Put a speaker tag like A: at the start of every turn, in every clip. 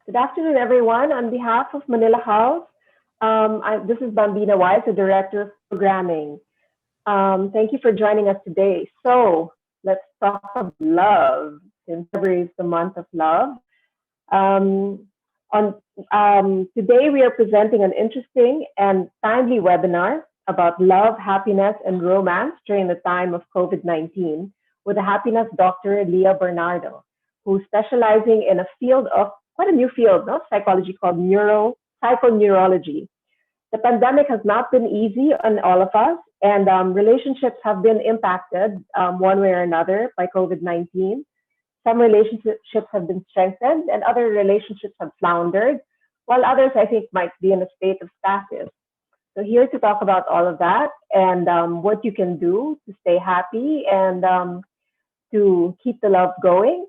A: Good afternoon, everyone. On behalf of Manila House, this is Bambina Wise, the Director of Programming. Thank you for joining us today. So let's talk about love, since February is the month of love. Um, Today, we are presenting an interesting and timely webinar about love, happiness, and romance during the time of COVID-19 with a happiness doctor, Lia Bernardo, who's specializing in a field of quite a new field, no? Psychology called psychoneurology. The pandemic has not been easy on all of us, and relationships have been impacted one way or another by COVID-19. Some relationships have been strengthened and other relationships have floundered, while others, I think, might be in a state of stasis. So, here to talk about all of that and what you can do to stay happy and to keep the love going.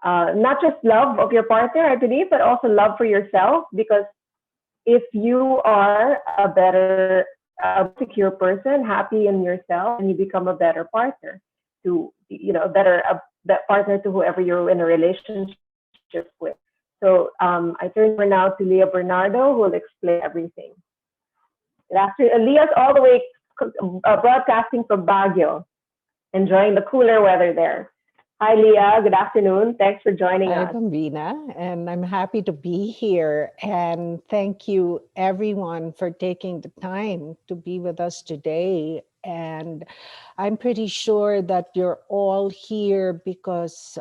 A: Not just love of your partner, I believe, but also love for yourself. Because if you are a better, secure person, happy in yourself, and you become a better partner to, better that partner to whoever you're in a relationship with. So I turn over now to Leah Bernardo, who will explain everything. Good afternoon. Leah's all the way broadcasting from Baguio, enjoying the cooler weather there. Hi, Leah. Good afternoon. Thanks for joining
B: Hi,
A: us.
B: Bambina, and I'm happy to be here. And thank you, everyone, for taking the time to be with us today. And I'm pretty sure that you're all here because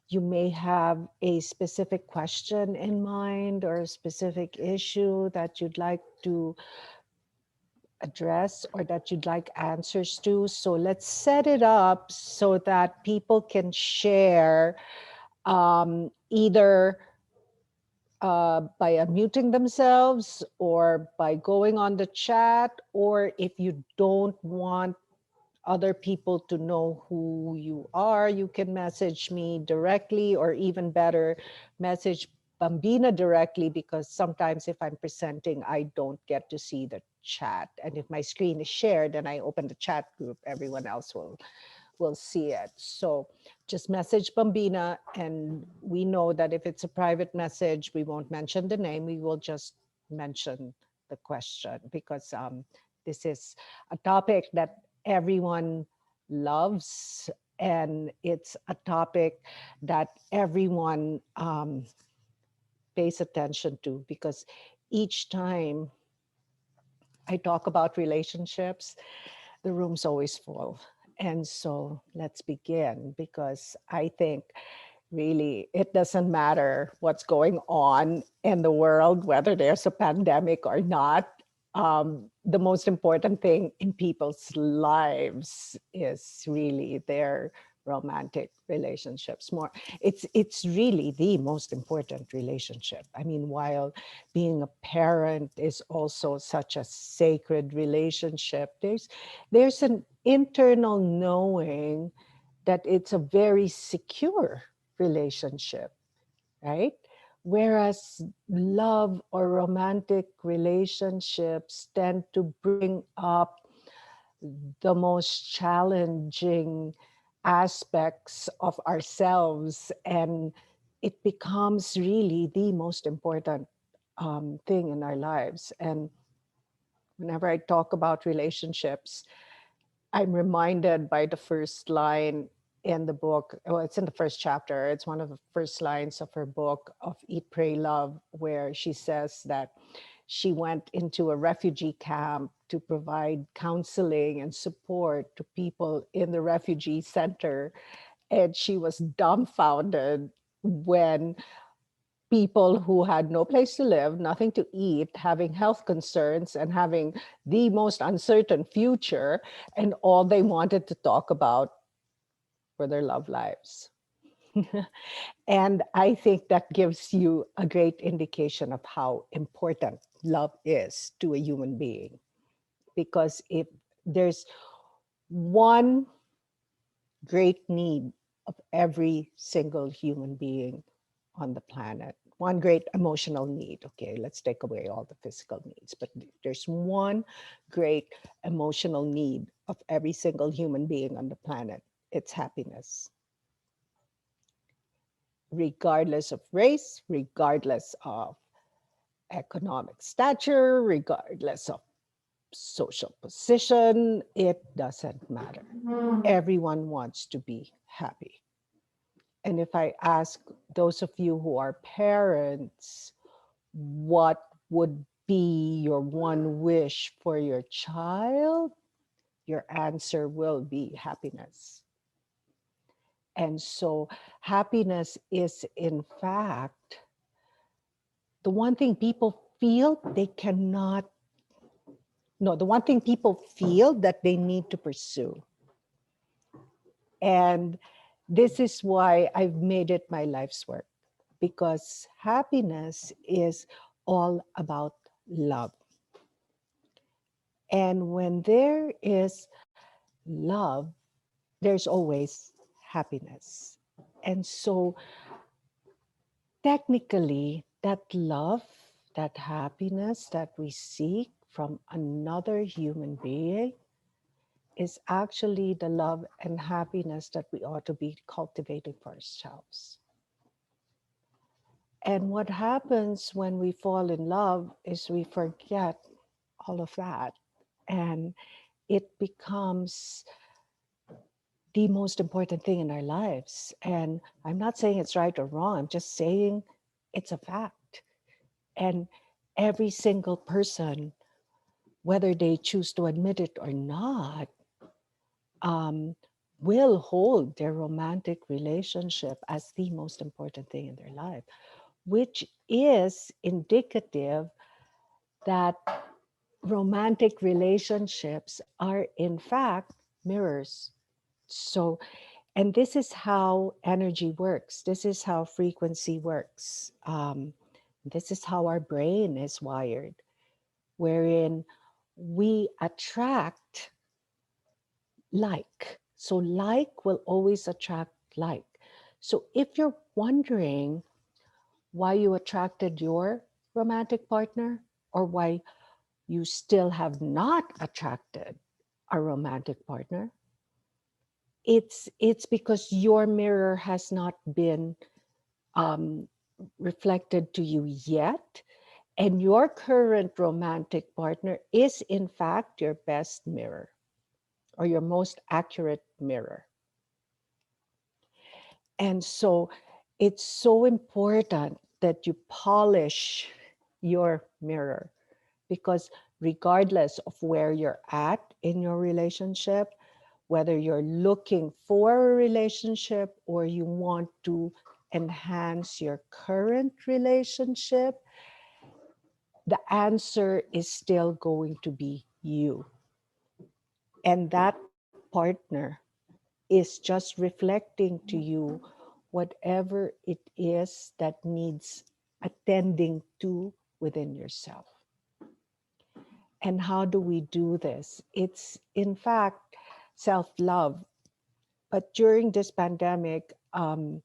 B: you may have a specific question in mind or a specific issue that you'd like to address or that you'd like answers to. So let's set it up so that people can share either by unmuting themselves or by going on the chat, or if you don't want other people to know who you are, you can message me directly, or even better, message Bambina directly, because sometimes if I'm presenting, I don't get to see the chat. And if my screen is shared and I open the chat group, everyone else will see it. So just message Bambina, and we know that if it's a private message, we won't mention the name, we will just mention the question, because this is a topic that everyone loves, and it's a topic that everyone pays attention to, because each time I talk about relationships, the room's always full. And so let's begin, because I think really it doesn't matter what's going on in the world, whether there's a pandemic or not. The most important thing in people's lives is really their romantic relationships. More, it's really the most important relationship. I mean, while being a parent is also such a sacred relationship, there's an internal knowing that it's a very secure relationship, right? Whereas love or romantic relationships tend to bring up the most challenging aspects of ourselves, and it becomes really the most important thing in our lives. And whenever I talk about relationships, I'm reminded by the first line in the book. Well, it's in the first chapter. It's one of the first lines of her book of Eat, Pray, Love, where she says that she went into a refugee camp to provide counseling and support to people in the refugee center. And she was dumbfounded when people who had no place to live, nothing to eat, having health concerns, and having the most uncertain future, and all they wanted to talk about were their love lives. And I think that gives you a great indication of how important love is to a human being. Because if there's one great need of every single human being on the planet, one great emotional need. Okay, let's take away all the physical needs, but there's one great emotional need of every single human being on the planet. It's happiness. regardless of race, regardless of economic stature, regardless of social position, it doesn't matter. Everyone wants to be happy. And if I ask those of you who are parents, what would be your one wish for your child? Your answer will be happiness. And so, happiness is, in fact, the one thing people feel they cannot, no, the one thing people feel that they need to pursue. And this is why I've made it my life's work, because happiness is all about love. And when there is love, there's always happiness. And so, technically, that love, that happiness that we seek from another human being is actually the love and happiness that we ought to be cultivating for ourselves. And what happens when we fall in love is we forget all of that. And it becomes the most important thing in our lives. And I'm not saying it's right or wrong, I'm just saying it's a fact. And every single person, whether they choose to admit it or not, um, will hold their romantic relationship as the most important thing in their life, which is indicative that romantic relationships are, in fact, mirrors. So, and this is how energy works, this is how frequency works. This is how our brain is wired, wherein we attract like. So, like will always attract like. So, if you're wondering why you attracted your romantic partner, or why you still have not attracted a romantic partner, it's because your mirror has not been um, reflected to you yet, and your current romantic partner is in fact your best mirror or your most accurate mirror. And so it's so important that you polish your mirror, because regardless of where you're at in your relationship, whether you're looking for a relationship or you want to enhance your current relationship, the answer is still going to be you. And that partner is just reflecting to you whatever it is that needs attending to within yourself. And how do we do this? It's, in fact, self love. But during this pandemic, um,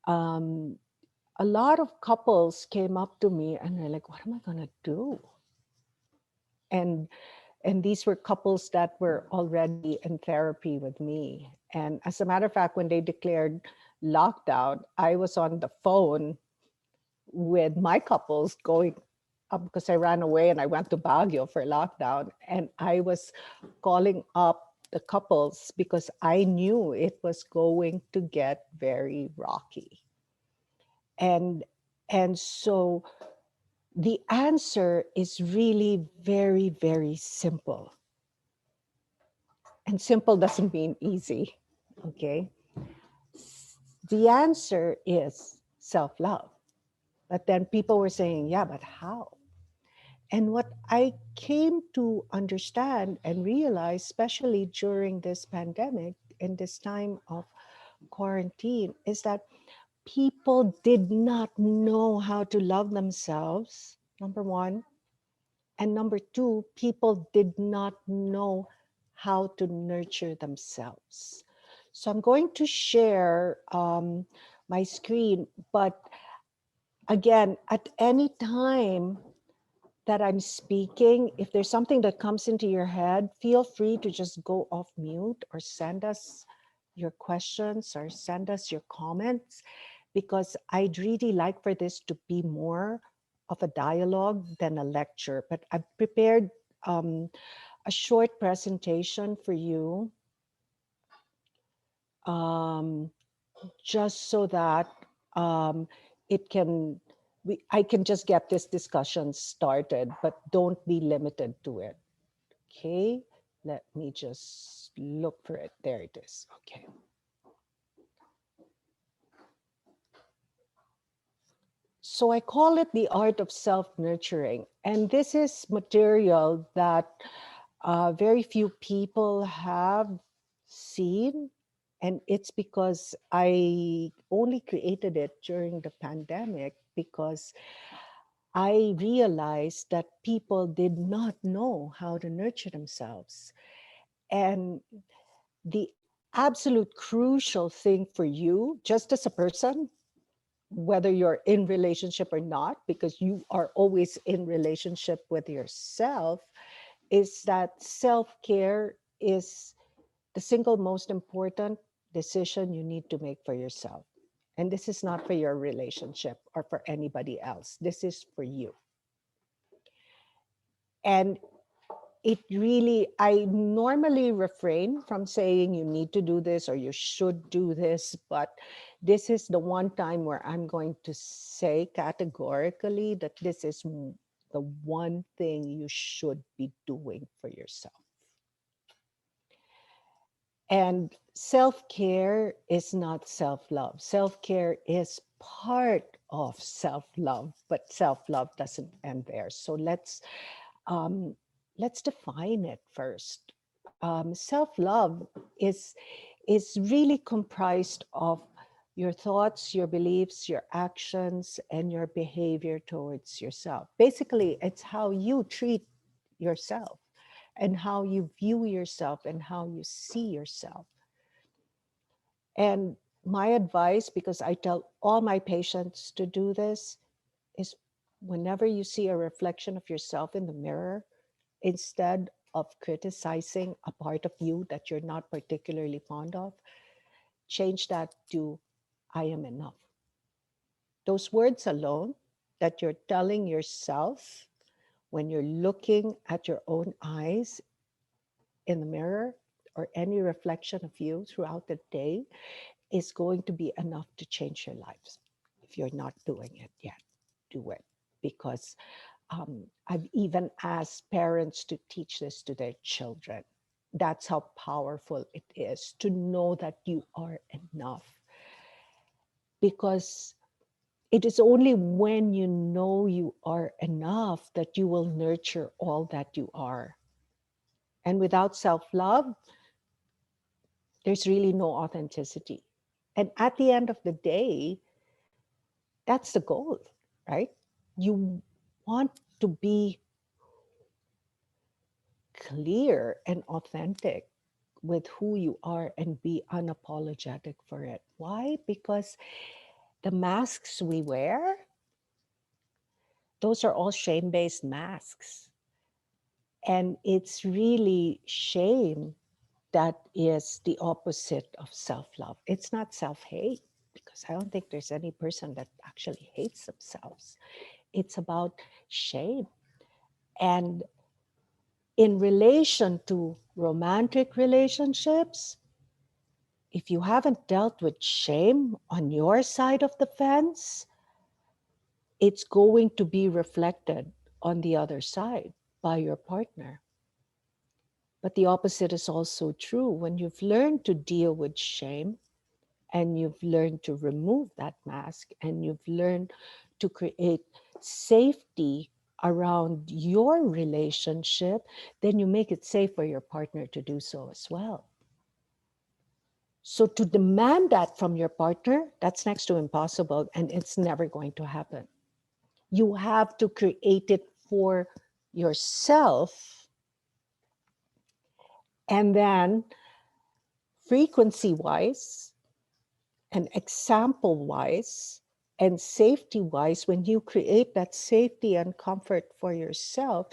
B: a lot of couples came up to me and they're like, what am I going to do? And these were couples that were already in therapy with me. And as a matter of fact, when they declared lockdown, I was on the phone with my couples going up, because I ran away and I went to Baguio for lockdown. And I was calling up the couples because I knew it was going to get very rocky. And so the answer is really very, very simple. And simple doesn't mean easy, okay? The answer is self-love. But then people were saying, yeah, but how? And what I came to understand and realize, especially during this pandemic, in this time of quarantine, is that people did not know how to love themselves, number one. And number two, people did not know how to nurture themselves. So I'm going to share my screen, but again, at any time that I'm speaking, if there's something that comes into your head, feel free to just go off mute or send us your questions or send us your comments. because I'd really like for this to be more of a dialogue than a lecture. But I've prepared um, a short presentation for you, um, just so that um, it can I can just get this discussion started, but don't be limited to it. Okay, let me just look for it. There it is. Okay. So I call it the art of self nurturing. And this is material that very few people have seen. And it's because I only created it during the pandemic because I realized that people did not know how to nurture themselves. And the absolute crucial thing for you, just as a person, whether you're in relationship or not, because you are always in relationship with yourself, is that self-care is the single most important decision you need to make for yourself. And this is not for your relationship or for anybody else. This is for you. And it really, I normally refrain from saying you need to do this or you should do this, but this is the one time where I'm going to say categorically that this is the one thing you should be doing for yourself. And self-care is not self-love. Self-care is part of self-love, but self-love doesn't end there. So um, let's define it first. Self-love is is really comprised of your thoughts, your beliefs, your actions, and your behavior towards yourself. Basically, it's how you treat yourself and how you view yourself and how you see yourself. And my advice, because I tell all my patients to do this, is whenever you see a reflection of yourself in the mirror, instead of criticizing a part of you that you're not particularly fond of, change that to I am enough. Those words alone that you're telling yourself when you're looking at your own eyes in the mirror or any reflection of you throughout the day is going to be enough to change your lives. If you're not doing it yet, do it. Because I've even asked parents to teach this to their children. That's how powerful it is to know that you are enough. Because it is only when you know you are enough that you will nurture all that you are. And without self love, there's really no authenticity. And at the end of the day, that's the goal, right? You want to be clear and authentic with who you are and be unapologetic for it. Why? Because the masks we wear, those are all shame based masks. And it's really shame that is the opposite of self love. It's not self hate, because I don't think there's any person that actually hates themselves. It's about shame. And in relation to romantic relationships, if you haven't dealt with shame on your side of the fence, it's going to be reflected on the other side by your partner. But the opposite is also true. When you've learned to deal with shame and you've learned to remove that mask and you've learned to create safety around your relationship, then you make it safe for your partner to do so as well. So to demand that from your partner, that's next to impossible and it's never going to happen. You have to create it for yourself, and then frequency wise and example wise and safety wise, when you create that safety and comfort for yourself,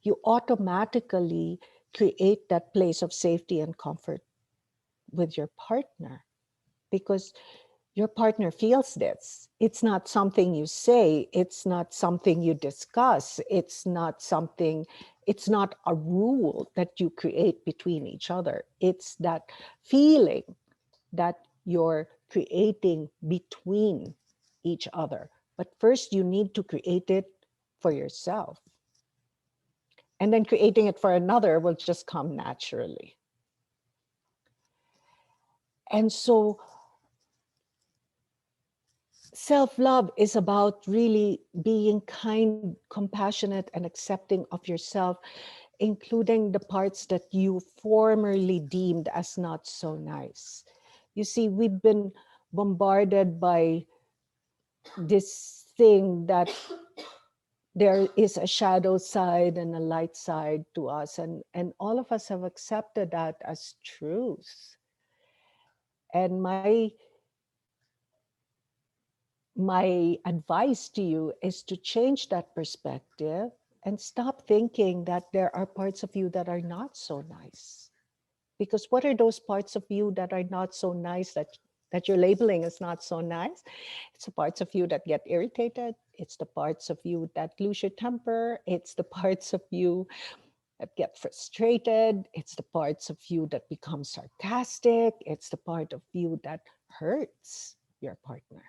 B: you automatically create that place of safety and comfort with your partner, because your partner feels this. It's not something you say, it's not something you discuss, it's not a rule that you create between each other. It's that feeling that you're creating between each other. But first, you need to create it for yourself. And then creating it for another will just come naturally. And so, self love is about really being kind, compassionate, and accepting of yourself, including the parts that you formerly deemed as not so nice. You see, we've been bombarded by this thing that there is a shadow side and a light side to us, and all of us have accepted that as truth. And my advice to you is to change that perspective and stop thinking that there are parts of you that are not so nice. Because what are those parts of you that are not so nice, that you're labeling as not so nice? It's the parts of you that get irritated. It's the parts of you that lose your temper. It's the parts of you that get frustrated. It's the parts of you that become sarcastic. It's the part of you that hurts your partner.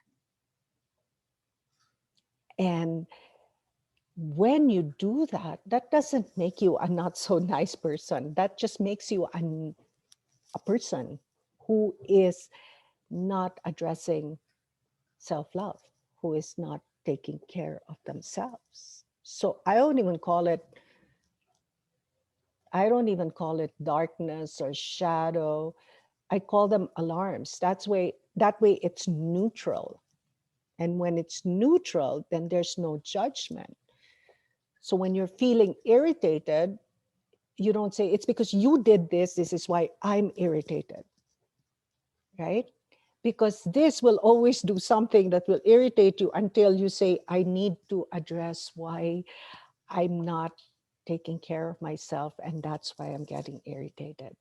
B: And when you do that, that doesn't make you a not so nice person. That just makes you a person who is not addressing self-love, who is not taking care of themselves. So I don't even call it darkness or shadow. I call them alarms. That way it's neutral. And when it's neutral, then there's no judgment. So when you're feeling irritated, you don't say, it's because you did this is why I'm irritated, right? Because this will always do something that will irritate you until you say, I need to address why I'm not taking care of myself, and that's why I'm getting irritated.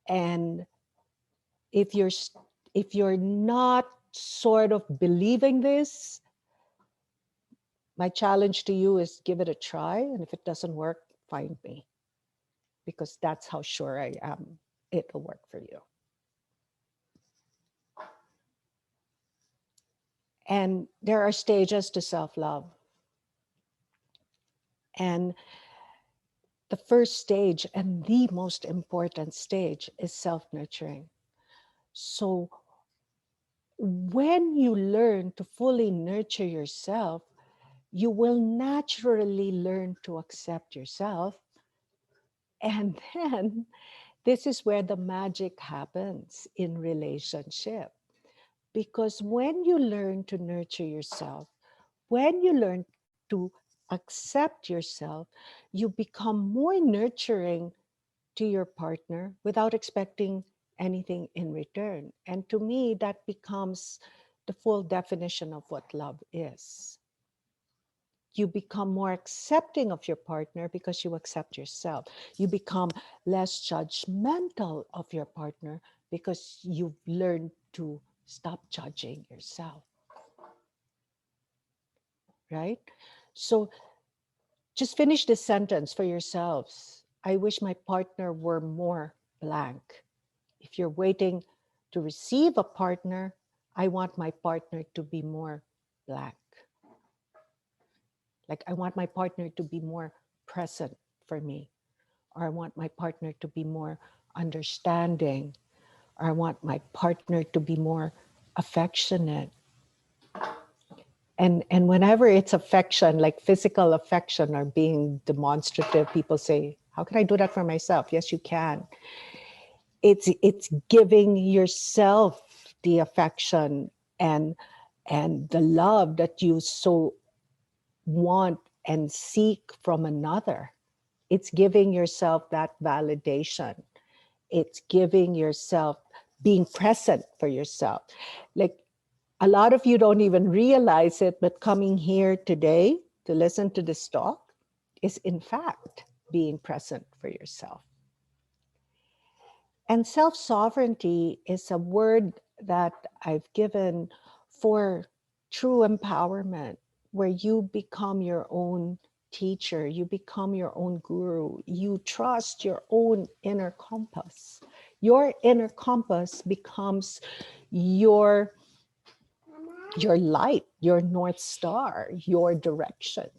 B: And if you're if you're not sort of believing this, my challenge to you is give it a try, and if it doesn't work, find me, because that's how sure I am it'll work for you. And there are stages to self-love. And the first stage and the most important stage is self-nurturing. So when you learn to fully nurture yourself, you will naturally learn to accept yourself. And then this is where the magic happens in relationship. Because when you learn to nurture yourself, when you learn to accept yourself, you become more nurturing to your partner without expecting anything in return. And to me, that becomes the full definition of what love is. You become more accepting of your partner because you accept yourself. You become less judgmental of your partner because you've learned to stop judging yourself, right? So just finish this sentence for yourselves. I wish my partner were more blank. If you're waiting to receive a partner, I want my partner to be more blank. Like, I want my partner to be more present for me, or I want my partner to be more understanding, or I want my partner to be more affectionate. And whenever it's affection, like physical affection or being demonstrative, people say, how can I do that for myself? Yes, you can. It's giving yourself the affection and the love that you so want and seek from another. It's giving yourself that validation. It's giving yourself, being present for yourself. Like, a lot of you don't even realize it, but coming here today to listen to this talk is in fact being present for yourself. And self-sovereignty is a word that I've given for true empowerment, where you become your own teacher, you become your own guru, you trust your own inner compass. Your inner compass becomes your your light, your north star, your direction.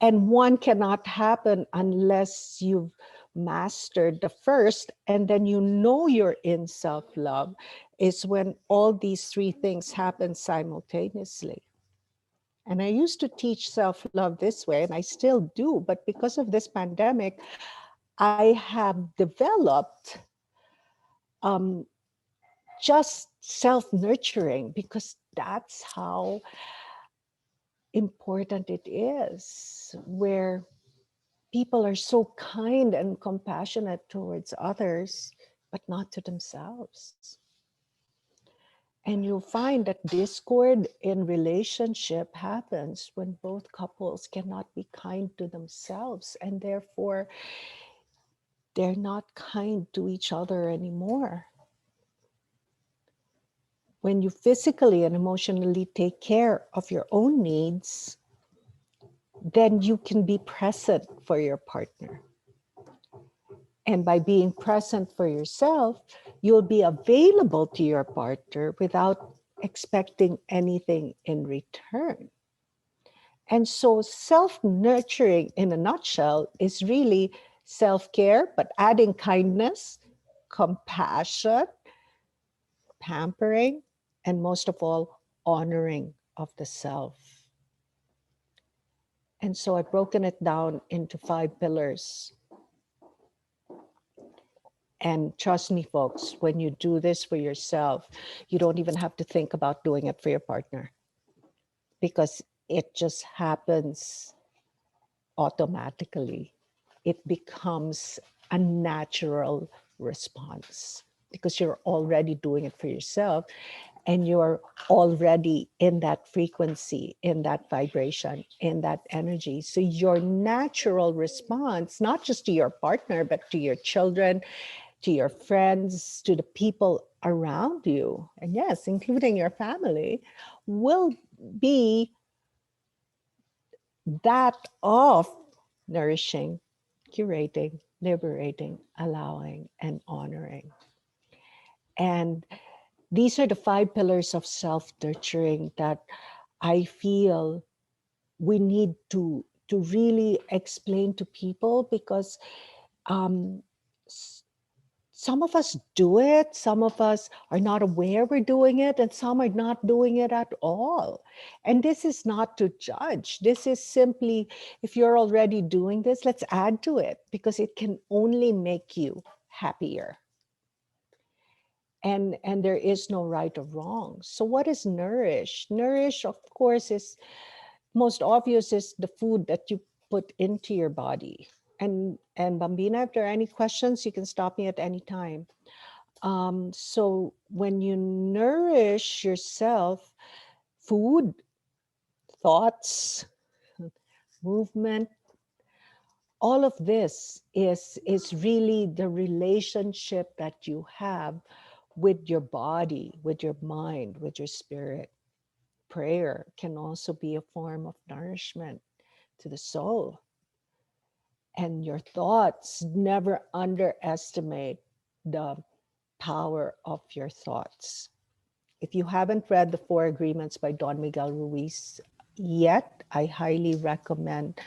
B: And one cannot happen unless you've mastered the first, and then you know you're in self-love, is when all these three things happen simultaneously. And I used to teach self-love this way, and I still do, but because of this pandemic, I have developed um, just self-nurturing, because that's how important it is, where people are so kind and compassionate towards others, but not to themselves. And you'll find that discord in relationship happens when both couples cannot be kind to themselves, and therefore they're not kind to each other anymore. When you physically and emotionally take care of your own needs, then you can be present for your partner. And by being present for yourself, you'll be available to your partner without expecting anything in return. And so, self nurturing in a nutshell is really self care, but adding kindness, compassion, pampering, and most of all, honoring of the self. And so, I've broken it down into 5 pillars. And trust me, folks, when you do this for yourself, you don't even have to think about doing it for your partner, because it just happens automatically. It becomes a natural response because you're already doing it for yourself, and you're already in that frequency, in that vibration, in that energy. So your natural response, not just to your partner, but to your children, to your friends, to the people around you, and yes, including your family, will be that of nourishing, curating, liberating, allowing, and honoring. And these are the 5 pillars of self nurturing that I feel we need to really explain to people, because um, some of us do it, some of us are not aware we're doing it, and some are not doing it at all. And this is not to judge. This is simply, if you're already doing this, let's add to it, because it can only make you happier. And there is no right or wrong. So what is nourish? Nourish, of course, is most obvious, is the food that you put into your body. And Bambina, if there are any questions, you can stop me at any time. So when you nourish yourself, food, thoughts, movement, all of this is really the relationship that you have with your body, with your mind, with your spirit. Prayer can also be a form of nourishment to the soul. And your thoughts, never underestimate the power of your thoughts. If you haven't read The Four Agreements by Don Miguel Ruiz yet, I highly recommend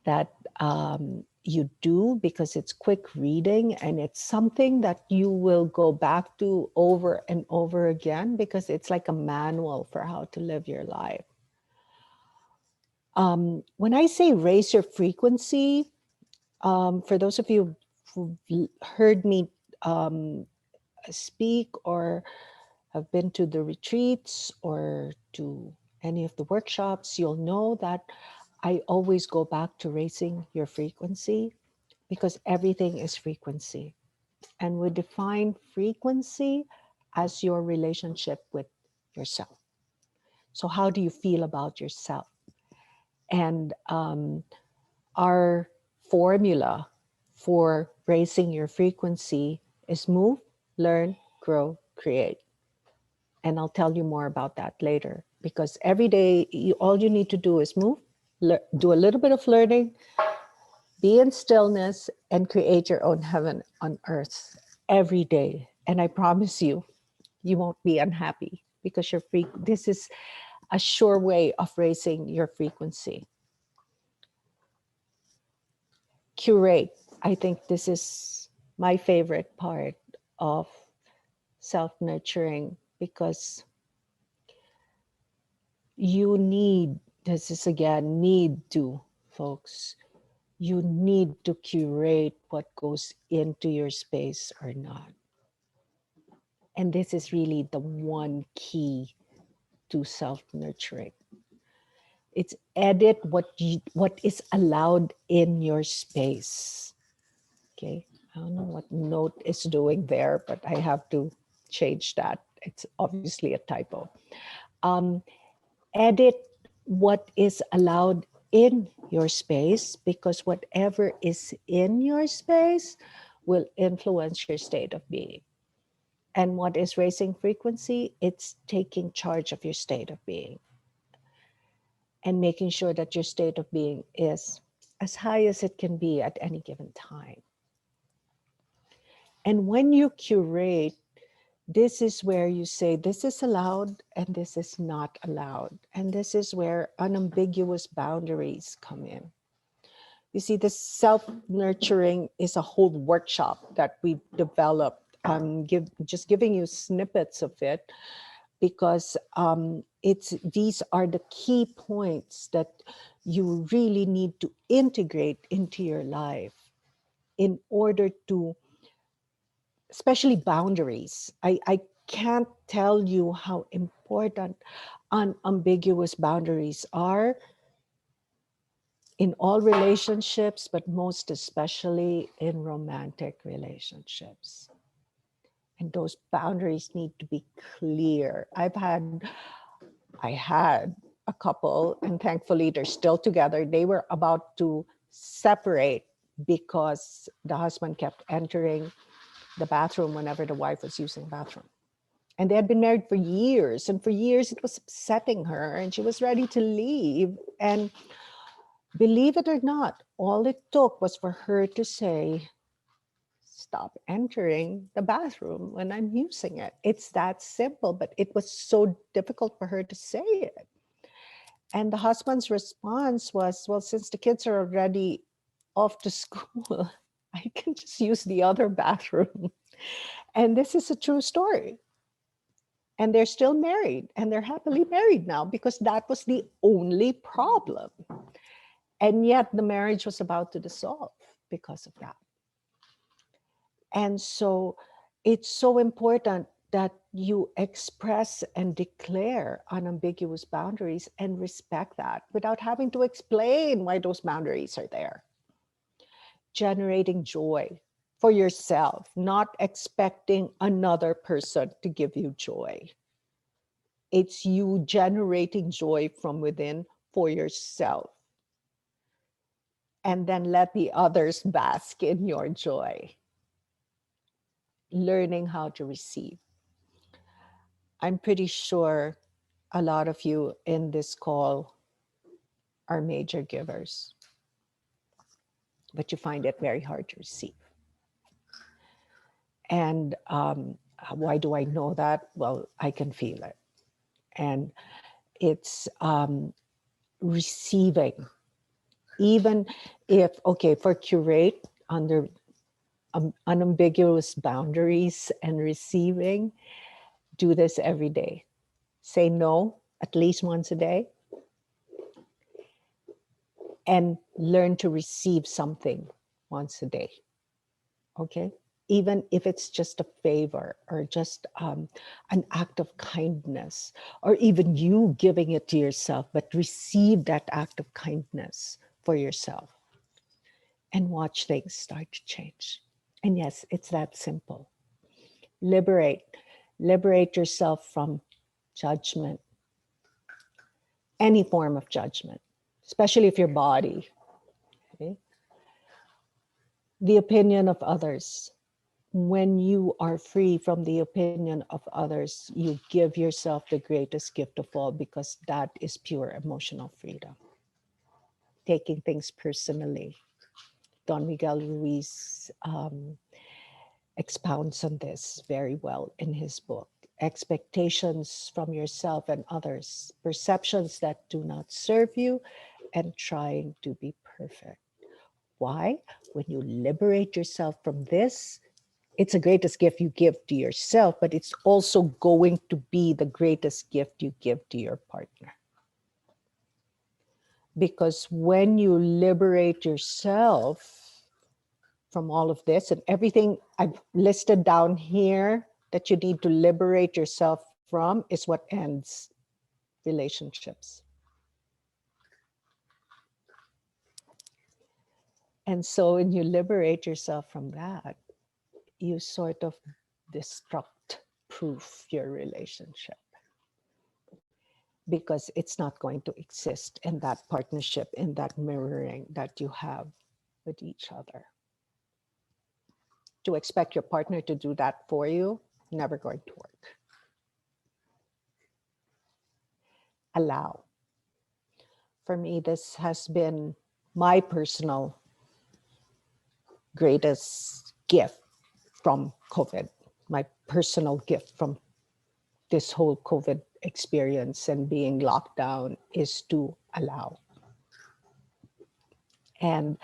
B: that you do, because it's quick reading and it's something that you will go back to over and over again, because it's like a manual for how to live your life. When I say raise your frequency, for those of you who've heard me speak or have been to the retreats or to any of the workshops, you'll know that I always go back to raising your frequency, because everything is frequency. And we define frequency as your relationship with yourself. So, how do you feel about yourself? And our formula for raising your frequency is move, learn, grow, create. And I'll tell you more about that later, because every day, all you need to do is move, do a little bit of learning, be in stillness, and create your own heaven on earth every day. And I promise you, you won't be unhappy because you're free. This is a sure way of raising your frequency. Curate. I think this is my favorite part of self-nurturing, because you need, this is again, need to, folks, you need to curate what goes into your space or not. And this is really the one key to self-nurturing. It's edit what is allowed in your space. Okay, I don't know what note is doing there, but I have to change that. It's obviously a typo. Um, Edit what is allowed in your space, because whatever is in your space will influence your state of being. And what is raising frequency? It's taking charge of your state of being and making sure that your state of being is as high as it can be at any given time. And when you curate, this is where you say, this is allowed and this is not allowed. And this is where unambiguous boundaries come in. You see, this self-nurturing is a whole workshop that we've developed. Just giving you snippets of it, because these are the key points that you really need to integrate into your life in order to, especially boundaries. I can't tell you how important unambiguous boundaries are in all relationships, but most especially in romantic relationships. And those boundaries need to be clear. I had a couple, and thankfully they're still together. They were about to separate because the husband kept entering the bathroom whenever the wife was using the bathroom. And they had been married for years, and for years it was upsetting her, and she was ready to leave. And believe it or not, all it took was for her to say, stop entering the bathroom when I'm using it. It's that simple, but it was so difficult for her to say it. And the husband's response was, well, since the kids are already off to school, I can just use the other bathroom. And this is a true story. And they're still married, and they're happily married now, because that was the only problem. And yet the marriage was about to dissolve because of that. And so it's so important that you express and declare unambiguous boundaries and respect that without having to explain why those boundaries are there. Generating joy for yourself, not expecting another person to give you joy. It's you generating joy from within for yourself. And then let the others bask in your joy. Learning how to receive. I'm pretty sure a lot of you in this call are major givers, but you find it very hard to receive. And why do I know that? Well, I can feel it. And it's receiving. Even if, okay, for curate, under unambiguous boundaries and receiving, do this every day. Say no at least once a day, and learn to receive something once a day. Okay, even if it's just a favor or just an act of kindness, or even you giving it to yourself, but receive that act of kindness for yourself and watch things start to change. And yes, it's that simple. Liberate yourself from judgment, any form of judgment, especially if your body, okay? The opinion of others, When you are free from the opinion of others, you give yourself the greatest gift of all, because that is pure emotional freedom. Taking things personally. Don Miguel Ruiz expounds on this very well in his book. Expectations from yourself and others, perceptions that do not serve you, and trying to be perfect. Why? When you liberate yourself from this, it's the greatest gift you give to yourself, but it's also going to be the greatest gift you give to your partner. Because when you liberate yourself from all of this and everything I've listed down here that you need to liberate yourself from, is what ends relationships. And so when you liberate yourself from that, you sort of destruct proof your relationship, because it's not going to exist in that partnership, in that mirroring that you have with each other. To expect your partner to do that for you, never going to work. Allow. For me, this has been my personal greatest gift from COVID, my personal gift from this whole COVID experience and being locked down, is to allow. And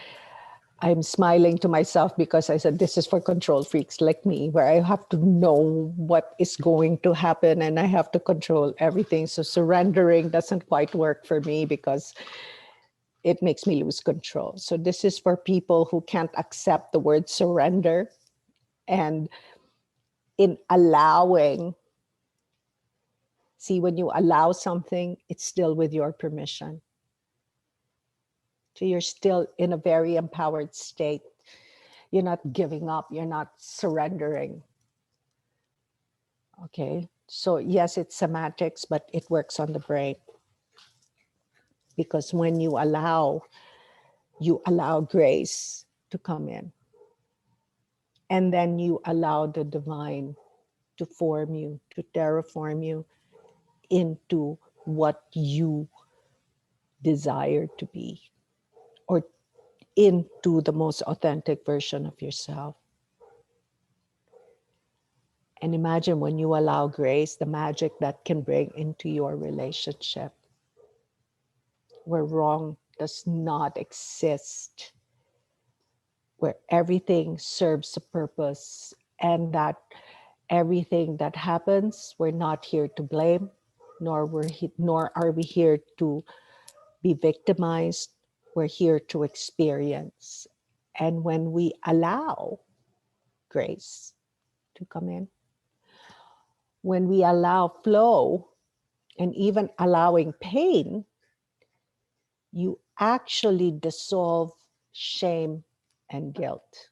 B: I'm smiling to myself because I said, this is for control freaks like me, where I have to know what is going to happen and I have to control everything. So surrendering doesn't quite work for me because it makes me lose control. So this is for people who can't accept the word surrender. And in allowing, see, when you allow something, it's still with your permission. So you're still in a very empowered state. You're not giving up, you're not surrendering. Okay, so yes, it's semantics, but it works on the brain. Because when you allow grace to come in. And then you allow the divine to form you, to terraform you into what you desire to be, or into the most authentic version of yourself. And imagine when you allow grace, the magic that can bring into your relationship, where wrong does not exist, where everything serves a purpose, and that everything that happens, we're not here to blame, nor are we here to be victimized. We're here to experience. And when we allow grace to come in, when we allow flow, and even allowing pain, you actually dissolve shame and guilt,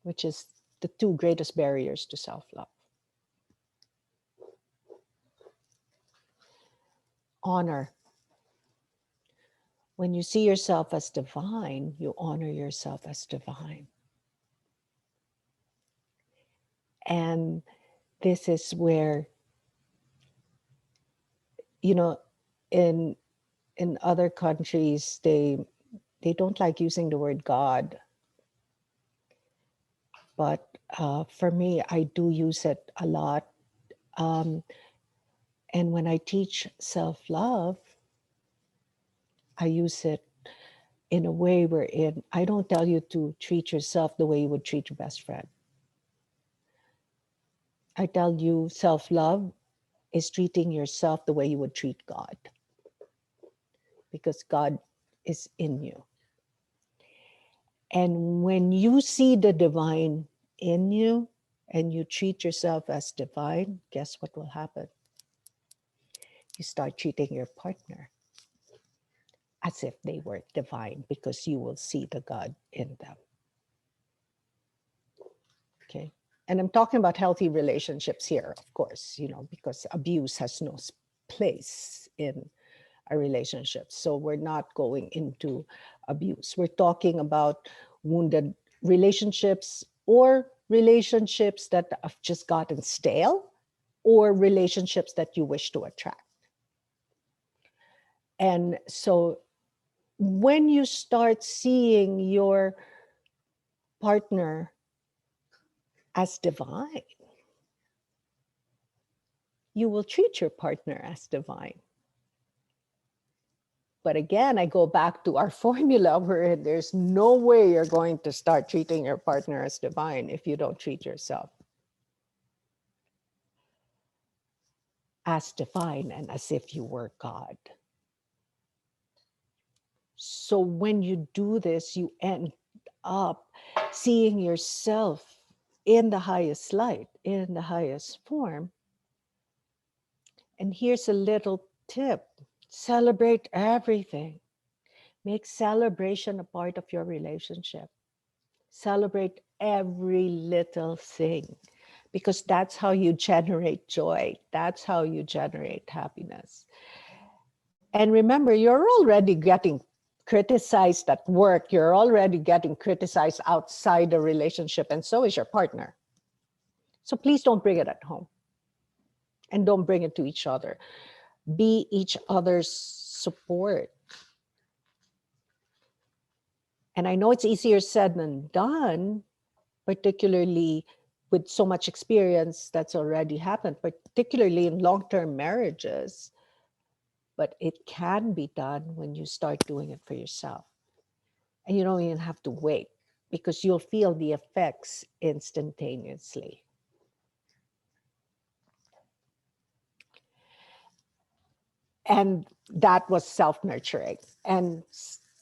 B: which is the two greatest barriers to self-love. Honor. When you see yourself as divine, you honor yourself as divine. And this is where, you know, in other countries, they don't like using the word God. But for me, I do use it a lot. And when I teach self-love, I use it in a way wherein I don't tell you to treat yourself the way you would treat your best friend. I tell you self-love is treating yourself the way you would treat God, because God is in you. And when you see the divine in you and you treat yourself as divine, guess what will happen? You start treating your partner as if they were divine, because you will see the God in them. Okay. And I'm talking about healthy relationships here, of course, because abuse has no place in a relationship. So we're not going into abuse. We're talking about wounded relationships or relationships that have just gotten stale, or relationships that you wish to attract. And so when you start seeing your partner as divine, you will treat your partner as divine. But again, I go back to our formula where there's no way you're going to start treating your partner as divine if you don't treat yourself as divine and as if you were God. So when you do this, you end up seeing yourself in the highest light, in the highest form. And here's a little tip: celebrate everything. Make celebration a part of your relationship. Celebrate every little thing, because that's how you generate joy. That's how you generate happiness. And remember, you're already getting criticized at work. You're already getting criticized outside the relationship, and so is your partner. So please don't bring it at home. And don't bring it to each other. Be each other's support. And I know it's easier said than done, particularly with so much experience that's already happened, particularly in long-term marriages. But it can be done when you start doing it for yourself. And you don't even have to wait, because you'll feel the effects instantaneously. And that was self-nurturing. And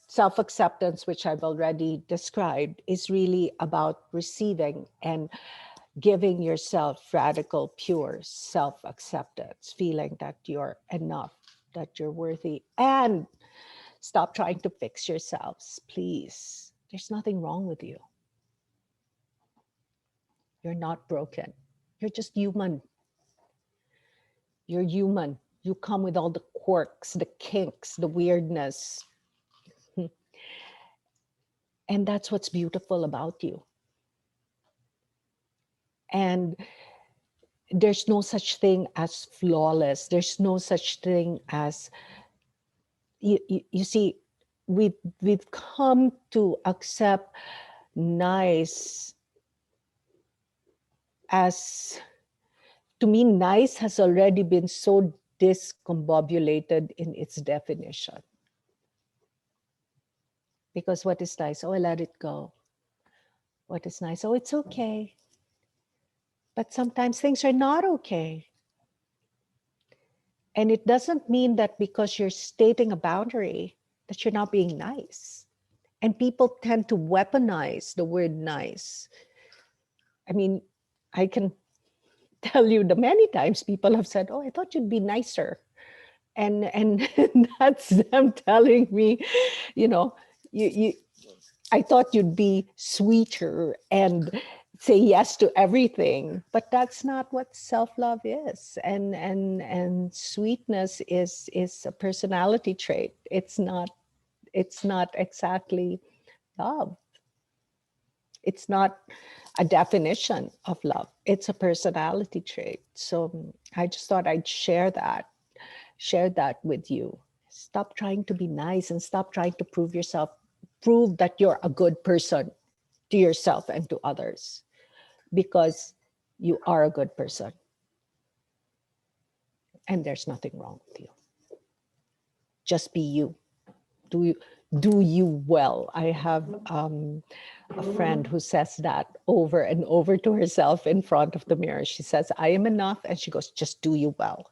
B: self-acceptance, which I've already described, is really about receiving and giving yourself radical, pure self-acceptance, feeling that you're enough, that you're worthy. And stop trying to fix yourselves, please. There's nothing wrong with you. You're not broken. You're just human. You're human. You come with all the quirks, the kinks, the weirdness. And that's what's beautiful about you. And there's no such thing as flawless. There's no such thing as, you see, we've come to accept nice as, to me, nice has already been so discombobulated in its definition. Because what is nice? Oh, I let it go. What is nice? Oh, it's okay. But sometimes things are not okay. And it doesn't mean that because you're stating a boundary that you're not being nice. And people tend to weaponize the word nice. I mean, I can tell you the many times people have said, oh, I thought you'd be nicer. And that's them telling me, you know, you I thought you'd be sweeter and say yes to everything, but that's not what self-love is. And sweetness is a personality trait. It's not exactly love. It's not a definition of love. It's a personality trait. So I just thought I'd share that with you. Stop trying to be nice and stop trying to prove that you're a good person to yourself and to others, because you are a good person and there's nothing wrong with you. Just be you. Do you well. I have a friend who says that over and over to herself in front of the mirror. She says, I am enough. And she goes, just do you well.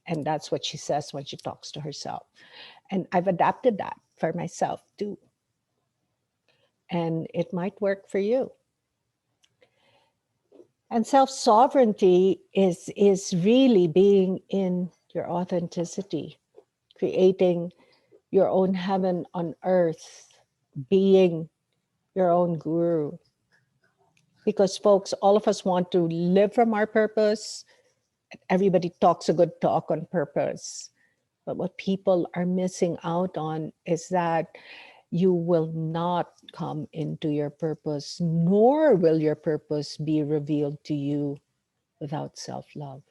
B: And that's what she says when she talks to herself. And I've adapted that for myself too. And it might work for you. And self-sovereignty is really being in your authenticity, creating your own heaven on earth, being your own guru. Because folks, all of us want to live from our purpose. Everybody talks a good talk on purpose. But what people are missing out on is that you will not come into your purpose, nor will your purpose be revealed to you without self love,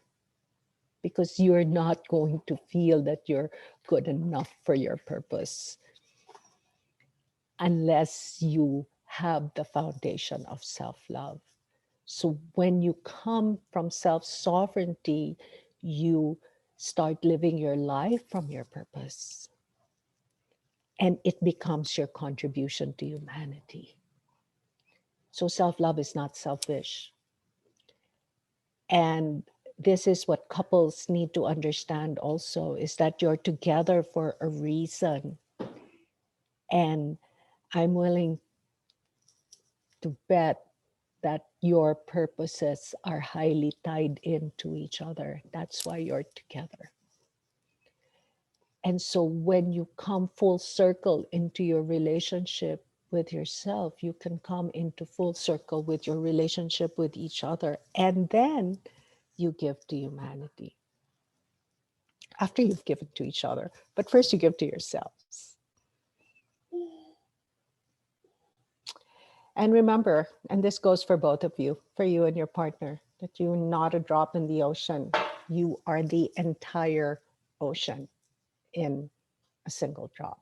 B: because you're not going to feel that you're good enough for your purpose unless you have the foundation of self love. So when you come from self sovereignty, you start living your life from your purpose, and it becomes your contribution to humanity. So self love is not selfish. And this is what couples need to understand also, is that you're together for a reason. And I'm willing to bet that your purposes are highly tied into each other. That's why you're together. And so when you come full circle into your relationship with yourself, you can come into full circle with your relationship with each other. And then you give to humanity after you've given to each other. But first, you give to yourselves. And remember, and this goes for both of you, for you and your partner, that you're not a drop in the ocean. You are the entire ocean in a single drop.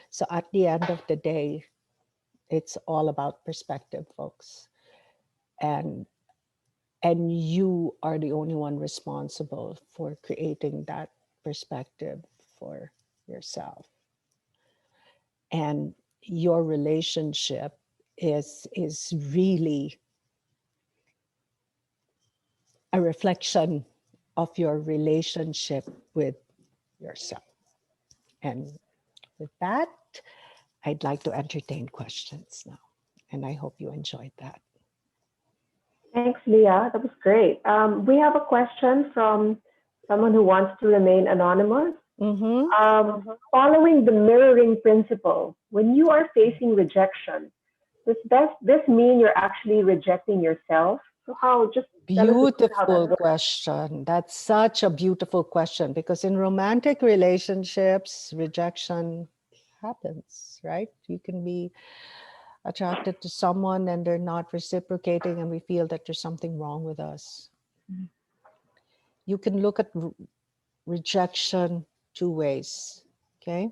B: So at the end of the day, it's all about perspective, folks. And and you are the only one responsible for creating that perspective for yourself. And your relationship is really a reflection of your relationship with yourself. And with that, I'd like to entertain questions now. And I hope you enjoyed that.
A: Thanks, Leah. That was great. We have a question from someone who wants to remain anonymous.
B: Mm-hmm.
A: Following the mirroring principle, when you are facing rejection, does this mean you're actually rejecting yourself? So how, just tell us how that
B: Beautiful
A: works.
B: question. That's such a beautiful question, because in romantic relationships, rejection happens, right? You can be attracted to someone and they're not reciprocating, and we feel that there's something wrong with us. You can look at rejection two ways. Okay.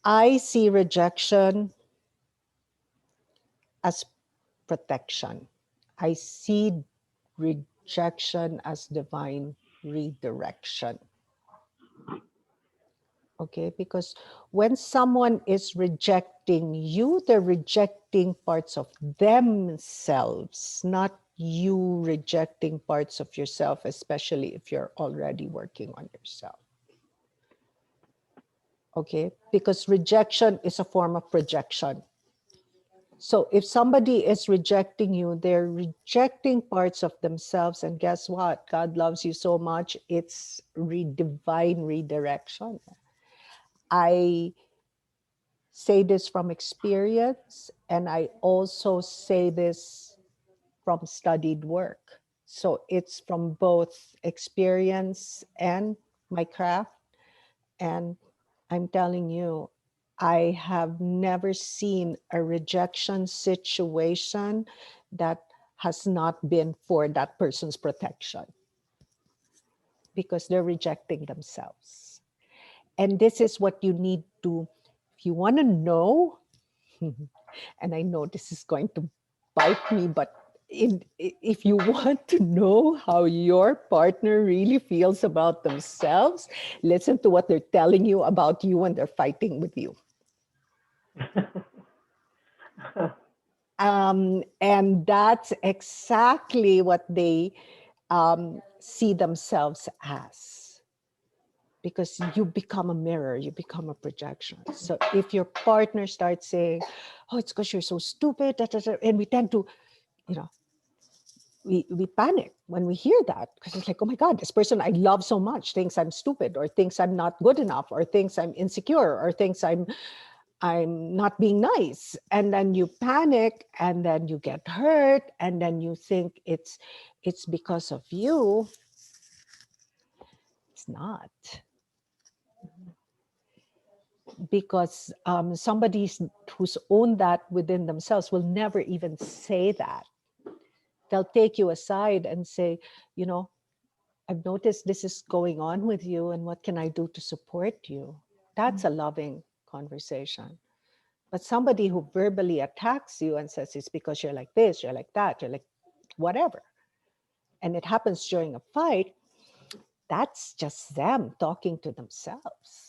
B: I see rejection as protection. I see rejection as divine redirection. Okay, because when someone is rejecting you, they're rejecting parts of themselves, not you rejecting parts of yourself, especially if you're already working on yourself. Okay, because rejection is a form of projection. So if somebody is rejecting you, they're rejecting parts of themselves. And guess what? God loves you so much. It's divine redirection. I say this from experience, and I also say this from studied work. So it's from both experience and my craft. And I'm telling you, I have never seen a rejection situation that has not been for that person's protection, because they're rejecting themselves. And this is what you need to, if you want to know, and I know this is going to bite me, but if you want to know how your partner really feels about themselves, listen to what they're telling you about you when they're fighting with you. And that's exactly what they see themselves as, because you become a mirror, you become a projection. So if your partner starts saying, oh, it's because you're so stupid, da, da, da, and we tend to, you know, we panic when we hear that, because it's like, oh my God, this person I love so much thinks I'm stupid, or thinks I'm not good enough, or thinks I'm insecure, or thinks I'm not being nice. And then you panic, and then you get hurt, and then you think it's because of you. It's not. because somebody who's owned that within themselves will never even say that. They'll take you aside and say, you know, I've noticed this is going on with you, and what can I do to support you? That's a loving conversation. But somebody who verbally attacks you and says it's because you're like this, you're like that, you're like whatever, and it happens during a fight, that's just them talking to themselves.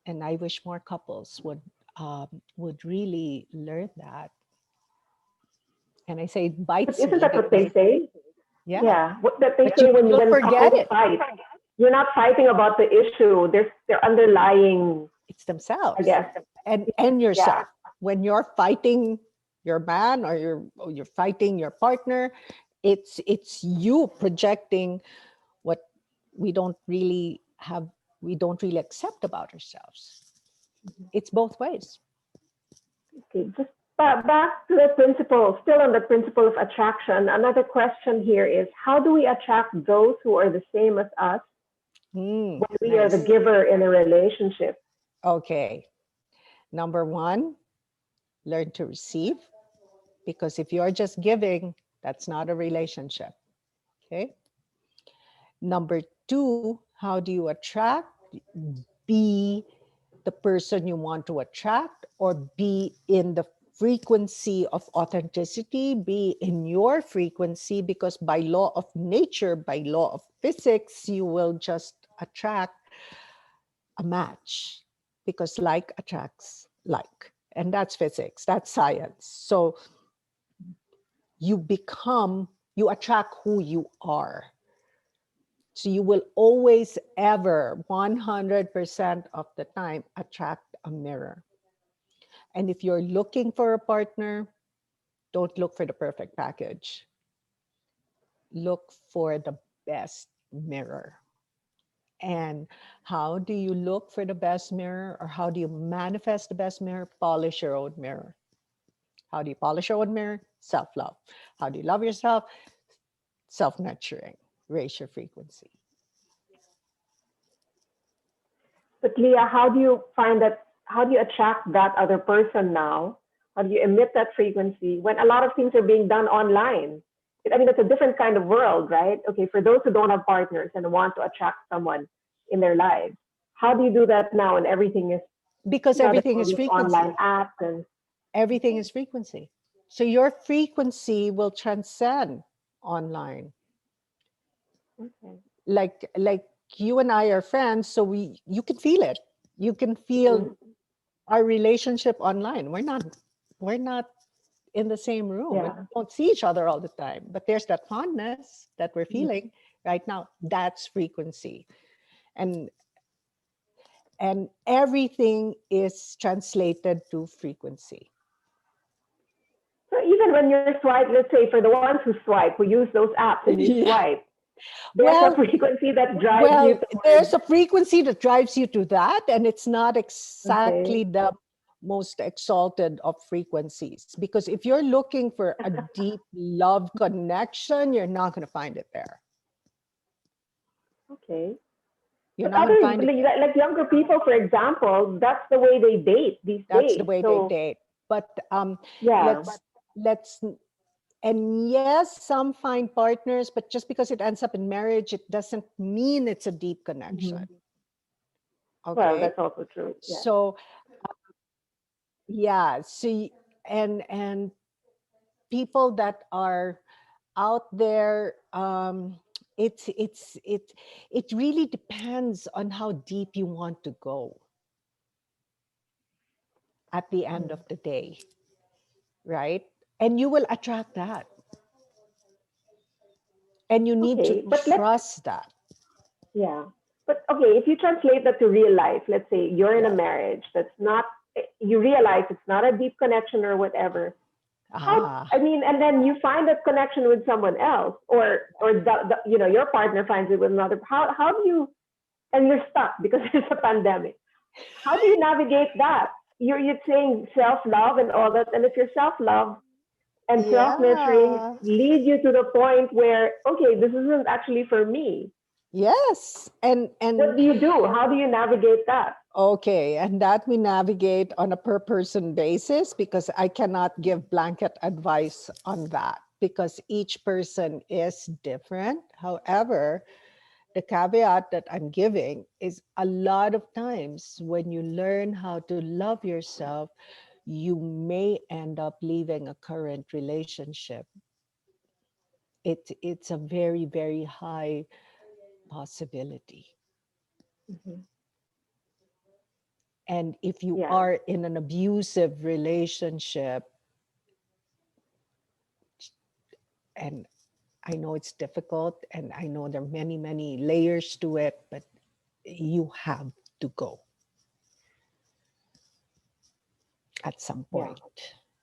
B: And I wish more couples would really learn that. And I say it
A: But
B: bites
A: isn't
B: me
A: that what
B: because
A: they say?
B: yeah,
A: Yeah, what that they
B: but
A: say when
B: you'll forget
A: couples
B: it.
A: fight, you're not fighting about the issue. Their underlying,
B: It's
A: I
B: themselves
A: guess.
B: and
A: Yeah.
B: yourself. When you're fighting your man or you're fighting your partner, it's you projecting what we don't really have, we don't really accept about ourselves. It's both ways.
A: Okay, just back to the principle, still on the principle of attraction. Another question here is, how do we attract those who are the same as us when we are the
B: Nice.
A: giver in a relationship?
B: Okay. Number one, learn to receive, because if you're just giving, that's not a relationship. Okay. Number two, how do you attract? Be the person you want to attract, or be in the frequency of authenticity, be in your frequency, because by law of nature, by law of physics, you will just attract a match, because like attracts like. And that's physics, that's science. So you attract who you are. So you will always, ever, 100% of the time, attract a mirror. And if you're looking for a partner, don't look for the perfect package. Look for the best mirror. And how do you look for the best mirror, or how do you manifest the best mirror? Polish your own mirror. How do you polish your own mirror? Self-love. How do you love yourself? Self-nurturing. Raise your frequency.
A: But Leah, how do you find that? How do you attract that other person now? How do you emit that frequency when a lot of things are being done online? I mean, it's a different kind of world, right? Okay, for those who don't have partners and want to attract someone in their lives, how do you do that now? And everything is,
B: Because
A: there's
B: everything
A: all
B: is
A: these online
B: frequency.
A: apps and
B: Everything
A: okay,
B: is frequency. So your frequency will transcend online.
A: okay.
B: Like you and I are friends, so you can feel it. You can feel
A: Mhm.
B: our relationship online. We're not in the same room. We
A: Yeah.
B: don't see each other all the time, but there's that fondness that we're
A: Mhm.
B: feeling right now. That's frequency. And and everything is translated to frequency.
A: So even when you're swipe, let's say for the ones who swipe, who use those apps and you
B: Yeah.
A: swipe, there's a
B: Well,
A: frequency that drives you
B: Well,
A: towards,
B: there's a frequency that drives you to that, and it's not
A: okay,
B: exactly the most exalted of frequencies. Because if you're looking for a deep love connection, you're not going to find it there.
A: okay.
B: You're
A: But
B: not going to
A: others,
B: find it there.
A: like younger people, for example, that's the way they date these
B: That's the
A: days.
B: way they
A: So
B: date. But
A: yeah,
B: let's and yes, some find partners, but just because it ends up in marriage, it doesn't mean it's a deep connection.
A: hmm, well,
B: Okay,
A: that's also true. Yeah.
B: so yeah, see, and people that are out there, it really depends on how deep you want to go at the end
A: Mm.
B: of the day, right? And you will attract that, and you need to
A: Okay, but let's
B: trust that.
A: yeah. But okay, if you translate that to real life, let's say you're in a
B: Yeah.
A: marriage that's not, you realize it's not a deep connection or whatever. How,
B: Ah,
A: I mean, and then you find that connection with someone else, or your partner finds it with another. How do you, and you're stuck because there's a pandemic. How do you navigate that? You're saying self love and all that, and if your self love and self nurturing
B: yeah.
A: lead you to the point where okay, this isn't actually for me.
B: Yes. And
A: What do you do? How do you navigate that?
B: Okay, and that we navigate on a per person basis because I cannot give blanket advice on that because each person is different. However, the caveat that I'm giving is a lot of times when you learn how to love yourself, you may end up leaving a current relationship. It's a very, very high possibility.
A: Hmm.
B: And if you
A: Yeah.
B: are in an abusive relationship, and I know it's difficult and I know there are many, many layers to it, but you have to go at some
A: Yeah.
B: point.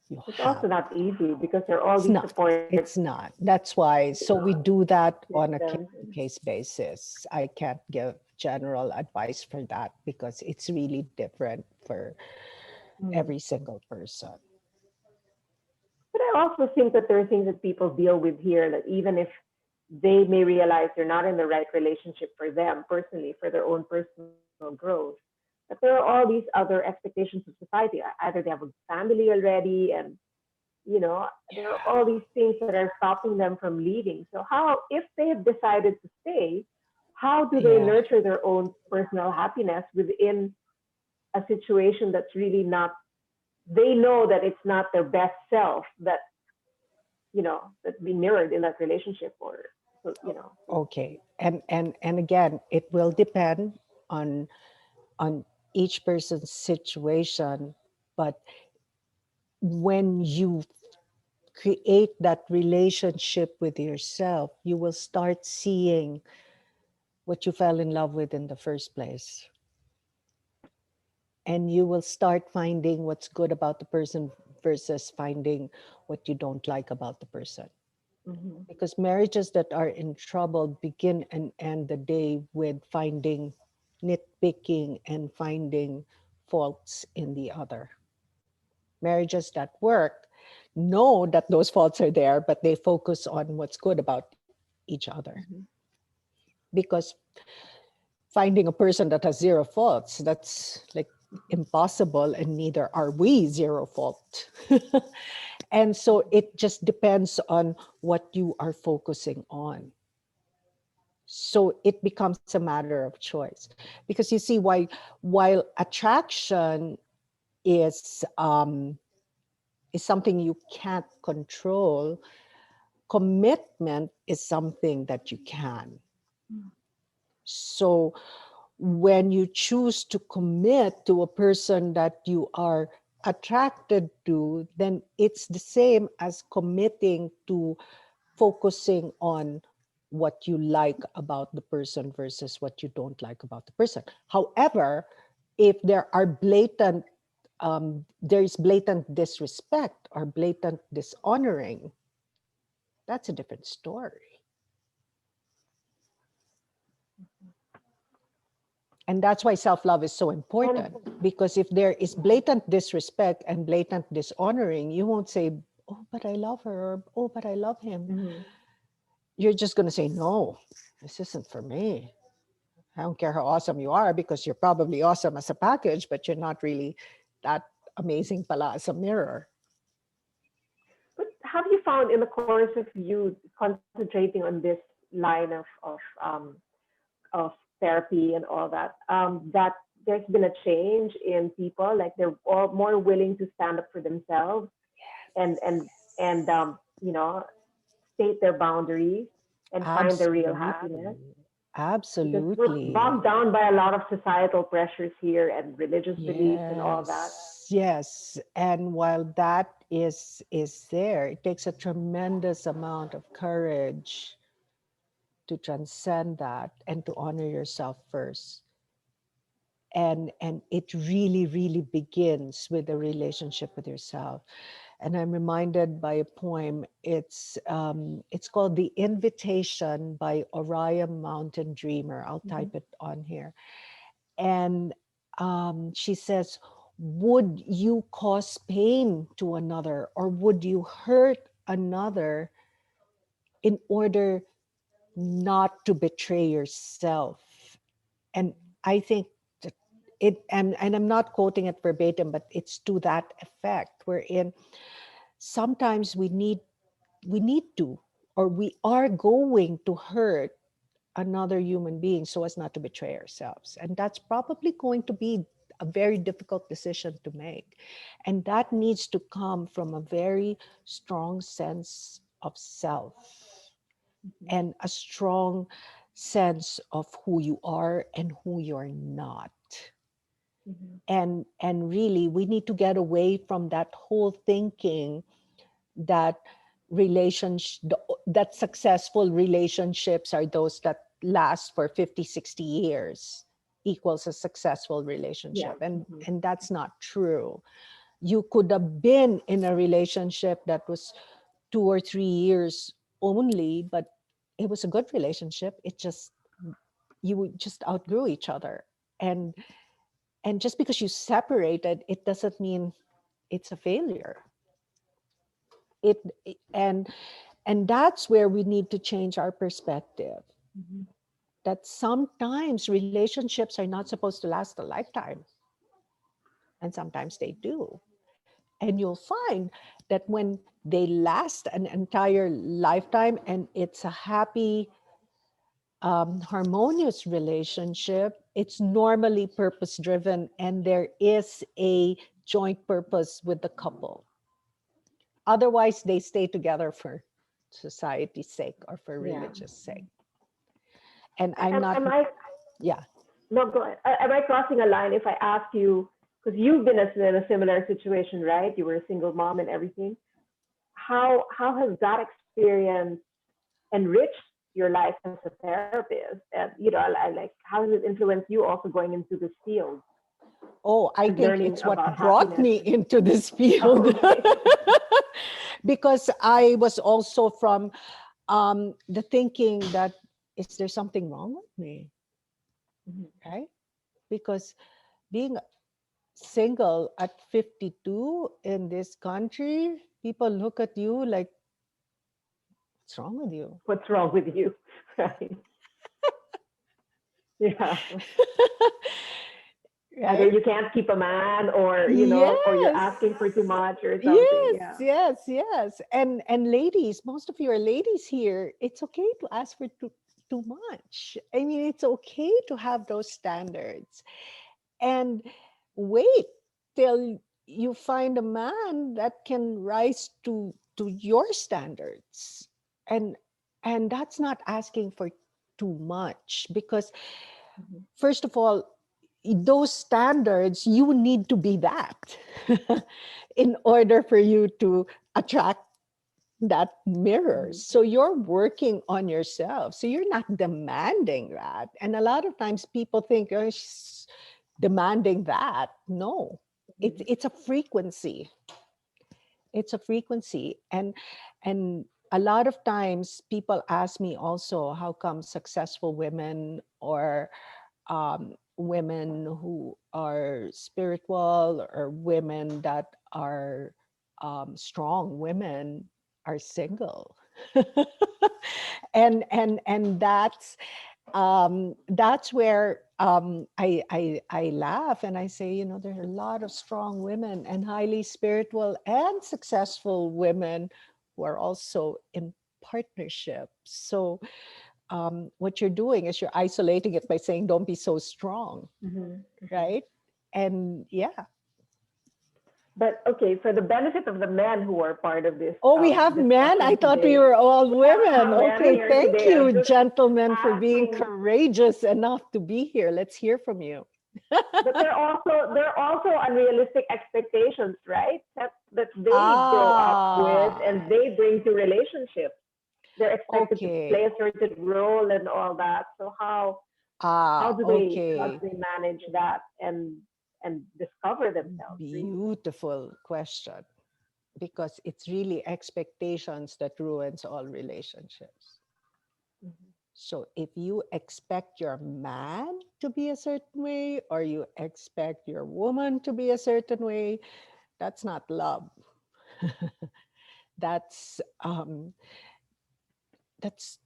B: You
A: It's
B: have.
A: also not easy because there are all
B: It's
A: these
B: not.
A: support
B: It's not. That's why. So we do that on a case
A: systems.
B: to case basis. I can't give general advice for that because it's really different for
A: Mm.
B: every single person.
A: But I also think that there are things that people deal with here that even if they may realize they're not in the right relationship for them personally, for their own personal growth, but there are all these other expectations of society. Either they have a family already, and there are all these things that are stopping them from leaving. So how, if they have decided to stay, how do they
B: Yeah.
A: nurture their own personal happiness within a situation that's really not, they know that it's not their best self that that be mirrored in that relationship, or
B: Okay. And again, it will depend on on each person's situation, but when you create that relationship with yourself, you will start seeing what you fell in love with in the first place. And you will start finding what's good about the person versus finding what you don't like about the person.
A: mm-hmm,
B: Because marriages that are in trouble begin and end the day with finding nitpicking and finding faults in the other. Marriages that work know that those faults are there, but they focus on what's good about each other.
A: mm-hmm,
B: Because finding a person that has zero faults, that's like impossible, and neither are we zero fault. And so it just depends on what you are focusing on. So it becomes a matter of choice. Because you see, while attraction is is something you can't control, commitment is something that you can. So when you choose to commit to a person that you are attracted to, then it's the same as committing to focusing on what you like about the person versus what you don't like about the person. However, if there is blatant disrespect or blatant dishonoring, that's a different story. And that's why self-love is so
A: and
B: important, because if there is blatant disrespect and blatant dishonoring, you won't say, oh, but I love her, or oh, but I love him.
A: mm-hmm,
B: You're just going to say, no, this isn't for me. I don't care how awesome you are, because you're probably awesome as a package, but you're not really that amazing pala as a mirror.
A: but have you found in the course of you concentrating on this line of therapy and all that, that there's been a change in people, like they're all more willing to stand up for themselves and and and state their boundaries and find the real happiness,
B: Absolutely.
A: because we're
B: Absolutely.
A: bogged down by a lot of societal pressures here and religious beliefs and all that.
B: Yes. And while that is there, it takes a tremendous amount of courage to transcend that and to honor yourself first. And it really, really begins with a relationship with yourself. And I'm reminded by a poem. It's called "The Invitation" by Orion Mountain Dreamer. I'll
A: Mm-hmm.
B: type it on here. And she says, would you cause pain to another, or would you hurt another in order not to betray yourself? And I think that and I'm not quoting it verbatim, but it's to that effect, wherein sometimes we need to, or we are going to hurt another human being so as not to betray ourselves. And that's probably going to be a very difficult decision to make. And that needs to come from a very strong sense of self
A: Mhm.
B: and a strong sense of who you are and who you're not.
A: Mhm.
B: And really we need to get away from that whole thinking that that successful relationships are those that last for 50, 60 years equals a successful
A: Yeah.
B: relationship,
A: Mhm.
B: and that's not true. You could have been in a relationship that was 2 or 3 years only, but it was a good relationship. It just, you just outgrew each other. And and just because you separated, it doesn't mean it's a failure. it and that's where we need to change our perspective,
A: Mhm.
B: that sometimes relationships are not supposed to last a lifetime, and sometimes they do. And you'll find that when they last an entire lifetime and it's a happy, harmonious relationship, it's normally purpose driven and there is a joint purpose with the couple. Otherwise, they stay together for society's sake or for
A: Yeah.
B: religious sake. And I'm not,
A: Am I
B: yeah.
A: no go ahead. Am I crossing a line if I ask you, because you've been in a similar situation, right? You were a single mom and everything. How has that experience enriched your life as a therapist? And I like how has it influenced you also going into this field
B: Oh, I
A: and
B: think
A: learning
B: it's
A: about
B: what brought
A: happiness?
B: me into this field.
A: Okay.
B: Because I was also from the thinking that, is there something wrong with me?
A: Mhm.
B: Right? Because being single at 52 in this country, people look at you like, what's wrong with you?
A: What's wrong with you? Right. Yeah. Either
B: Right?
A: you can't keep a man, or or you're
B: Yes.
A: asking for too much or something.
B: Yes,
A: Yeah.
B: yes, yes. And ladies, most of you are ladies here. It's okay to ask for too much. I mean, it's okay to have those standards. And wait till you find a man that can rise to your standards. And that's not asking for too much, because
A: Mhm.
B: first of all, those standards, you need to be that in order for you to attract that mirror.
A: Mhm.
B: So you're working on yourself. So you're not demanding that. And a lot of times people think, oh, she's demanding that. No,
A: Mhm.
B: it's a frequency. It's a frequency. And a lot of times people ask me also, how come successful women, or women who are spiritual, or women that are strong women, are single? And that's where I laugh and I say, there are a lot of strong women and highly spiritual and successful women who are also in partnership. So what you're doing is you're isolating it by saying, don't be so strong,
A: Mhm. Mhm.
B: right? And yeah.
A: But okay, for the benefit of the men who are part of this
B: Oh, we have men. I
A: discussion
B: thought we
A: today,
B: were all
A: we
B: women.
A: have men
B: Okay,
A: here
B: thank
A: today. I'm
B: you,
A: just
B: gentlemen, for being
A: asking,
B: courageous enough to be here. Let's hear from you.
A: but there are also unrealistic expectations, right? That they grow up with
B: Ah,
A: and they bring to relationships. They're expected to play
B: okay.
A: a certain role and all that. So how
B: Ah,
A: do
B: okay.
A: they manage that and discover themselves really?
B: Beautiful question, because it's really expectations that ruins all relationships.
A: Mhm.
B: So if you expect your man to be a certain way, or you expect your woman to be a certain way, that's not love. that's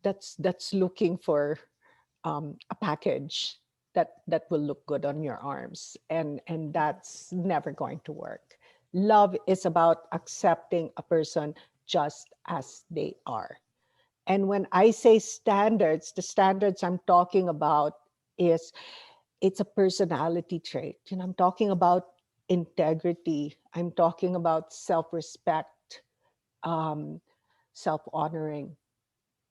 B: that's looking for a package. that will look good on your arms, and that's never going to work. Love is about accepting a person just as they are. And when I say standards, the standards I'm talking about is, it's a personality trait. I'm talking about integrity. I'm talking about self-respect, um, self-honoring.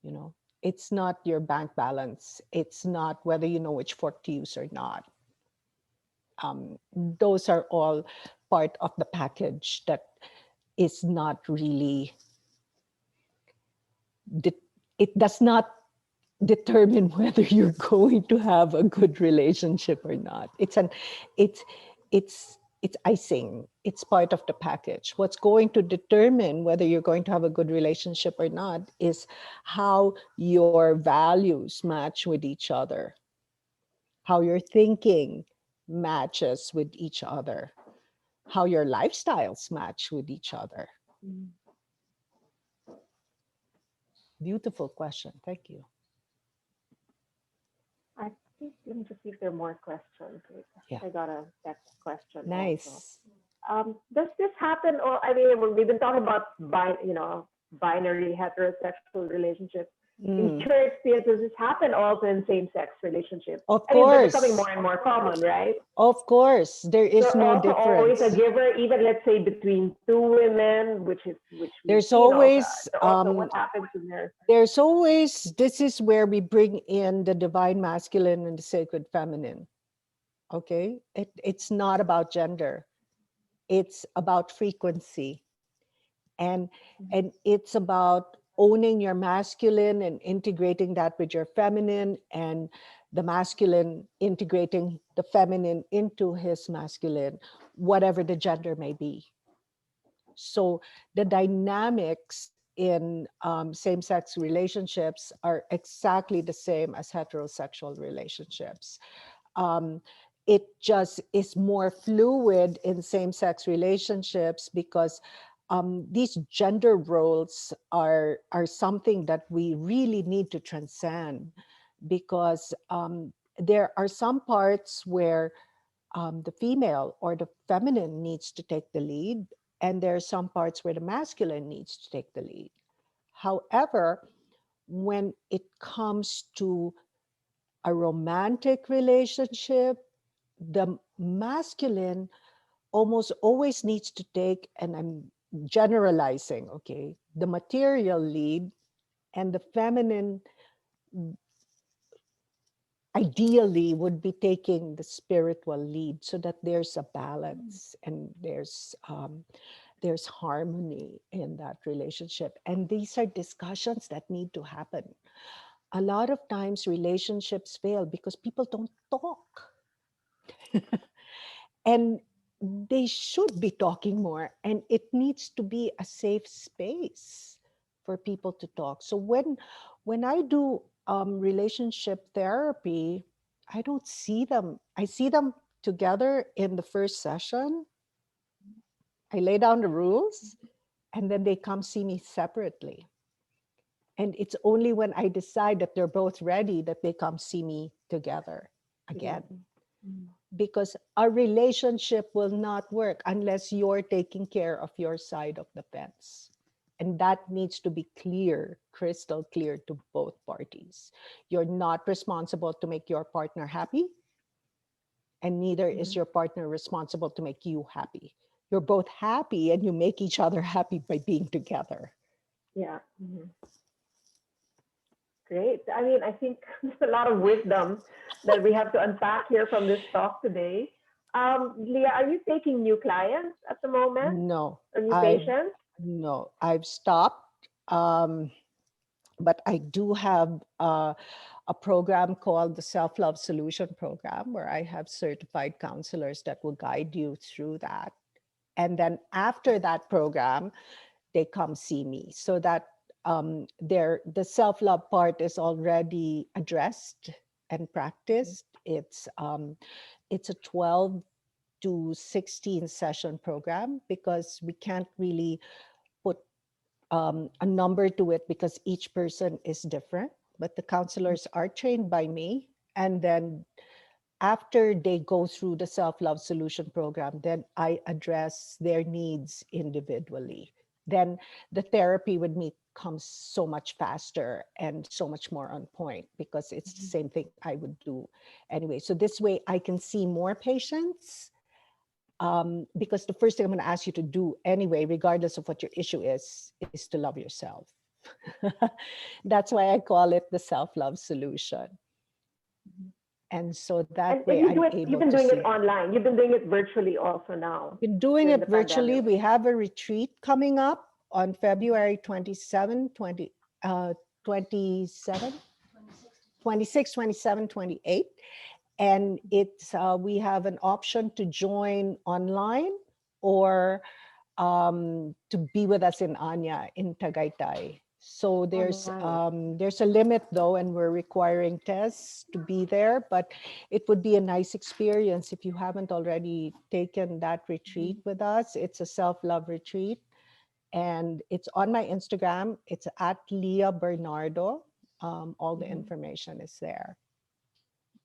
B: you know it's not your bank balance, it's not whether you know which fork to use or not. Those are all part of the package that is not really de- it does not determine whether you're going to have a good relationship or not. It's it's icing. It's part of the package. What's going to determine whether you're going to have a good relationship or not is how your values match with each other, how your thinking matches with each other, how your lifestyles match with each other.
A: Mhm.
B: Beautiful question. Thank you.
A: I think, let me just see if there are more questions. Wait, I
B: Yeah.
A: think I got a text question also.
B: Nice.
A: Does this happen? Or I mean, we've been talking about binary heterosexual relationships. In
B: Mm.
A: your experience, does this happen also in same-sex relationships?
B: Of
A: I mean, they're becoming more
B: course.
A: and more common, right?
B: Of course, there is
A: You're
B: no
A: also always a
B: difference.
A: giver, even let's say between two women, which we've
B: There's
A: seen also.
B: always
A: So also, what happens in there?
B: this is where we bring in the divine masculine and the sacred feminine. Okay, it's not about gender. It's about frequency, and it's about owning your masculine and integrating that with your feminine, and the masculine integrating the feminine into his masculine, whatever the gender may be. So the dynamics in same-sex relationships are exactly the same as heterosexual relationships. um, it just is more fluid in same-sex relationships because these gender roles are something that we really need to transcend, because there are some parts where the female or the feminine needs to take the lead, and there are some parts where the masculine needs to take the lead. However, when it comes to a romantic relationship, the masculine almost always needs to take, and I'm generalizing, okay, the material lead, and the feminine ideally would be taking the spiritual lead, so that there's a balance and there's harmony in that relationship. And these are discussions that need to happen. A lot of times relationships fail because people don't talk. And they should be talking more, and it needs to be a safe space for people to talk. So when I do relationship therapy, I don't see them. I see them together in the first session. I lay down the rules, and then they come see me separately. And it's only when I decide that they're both ready that they come see me together again.
A: Together. Mm.
B: Because a relationship will not work unless you're taking care of your side of the fence. And that needs to be clear, crystal clear to both parties. You're not responsible to make your partner happy, and neither is
A: Mhm.
B: your partner responsible to make you happy. You're both happy, and you make each other happy by being together.
A: Yeah. Mhm. Great. I mean, I think there's a lot of wisdom that we have to unpack here from this talk today. Leah, are you taking new clients at the moment
B: No,
A: or new
B: I
A: patients?
B: no, I've stopped. Um, but I do have a program called the Self Love Solution Program, where I have certified counselors that will guide you through that. And then after that program, they come see me, so that the self love part is already addressed and practiced. It's a 12 to 16 session program, because we can't really put a number to it, because each person is different. But the counselors are trained by me, and then after they go through the self-love solution program, then I address their needs individually. Then the therapy with me comes so much faster and so much more on point, because it's the same thing I would do anyway. So this way I can see more patients, because the first thing I'm going to ask you to do anyway, regardless of what your issue is to love yourself. That's why I call it the self-love solution. And so that
A: And
B: way
A: you
B: I'm
A: do it, you've
B: able
A: been
B: to
A: doing
B: see
A: it
B: it.
A: online. You've been doing it virtually also now
B: Been doing
A: during
B: it
A: the
B: virtually.
A: pandemic.
B: We have a retreat coming up on February 27, 20, 27, 26, 27, 28. And it's we have an option to join online or to be with us in Anya in Tagaytay. So
A: Oh, nice.
B: there's a limit though, and we're requiring tests to be there. But it would be a nice experience if you haven't already taken that retreat
A: Mhm.
B: with us. It's a self-love retreat, and it's on my Instagram. It's at Lia Bernardo. All the
A: Mhm.
B: information is there.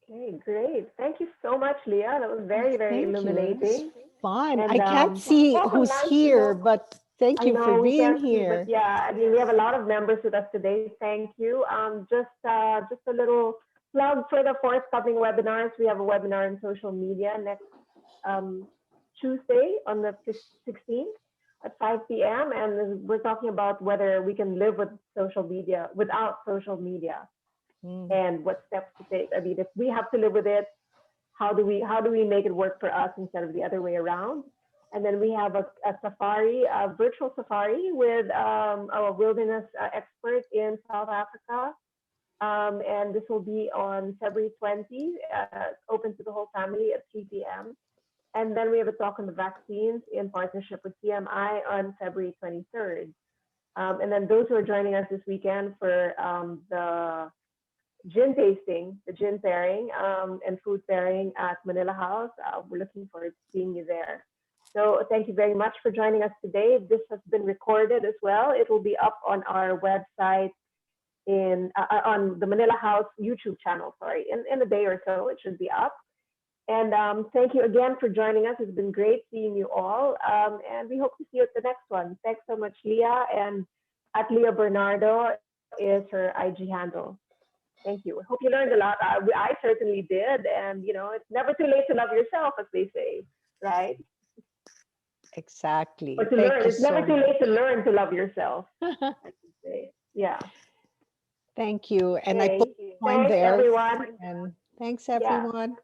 A: Okay, great. Thank you so much, Leah. That was
B: Oh,
A: very, very
B: thank you. It was
A: illuminating.
B: fun.
A: And
B: I can't see
A: also
B: who's
A: nice to
B: here,
A: know.
B: but thank
A: I
B: you for
A: know we
B: being
A: can't see, but
B: here.
A: yeah, I mean we have a lot of members with us today. Thank you. Just a little plug for the forthcoming webinars. We have a webinar in social media next um, Tuesday on the 16th at 5 p.m. And we're talking about whether we can live with social media without social media
B: Mm.
A: and what steps to take. I mean, if we have to live with it, how do we make it work for us instead of the other way around? And then we have a safari, a virtual safari with a wilderness expert in South Africa. And this will be on February 20, open to the whole family at 3 p.m. And then we have a talk on the vaccines in partnership with CMI on February 23rd. And then those who are joining us this weekend for the gin tasting, the gin pairing and food pairing at Manila House. We're looking forward to seeing you there. So thank you very much for joining us today. This has been recorded as well. It will be up on our website on the Manila House YouTube channel. Sorry, in a day or so it should be up. And thank you again for joining us. It's been great seeing you all, and we hope to see you at the next one. Thanks so much, Leah. And at Lia Bernardo is her IG handle. Thank you. Hope you learned a lot. I certainly did. And, it's never too late to love yourself, as they say, right? Or
B: Exactly.
A: to
B: Thank
A: learn.
B: you
A: It's never
B: so
A: too late to
B: much.
A: learn to love yourself, I should say. Yeah.
B: Thank you. And I put
A: Okay.
B: a point
A: Thanks,
B: there.
A: everyone.
B: And thanks,
A: Yeah.
B: everyone.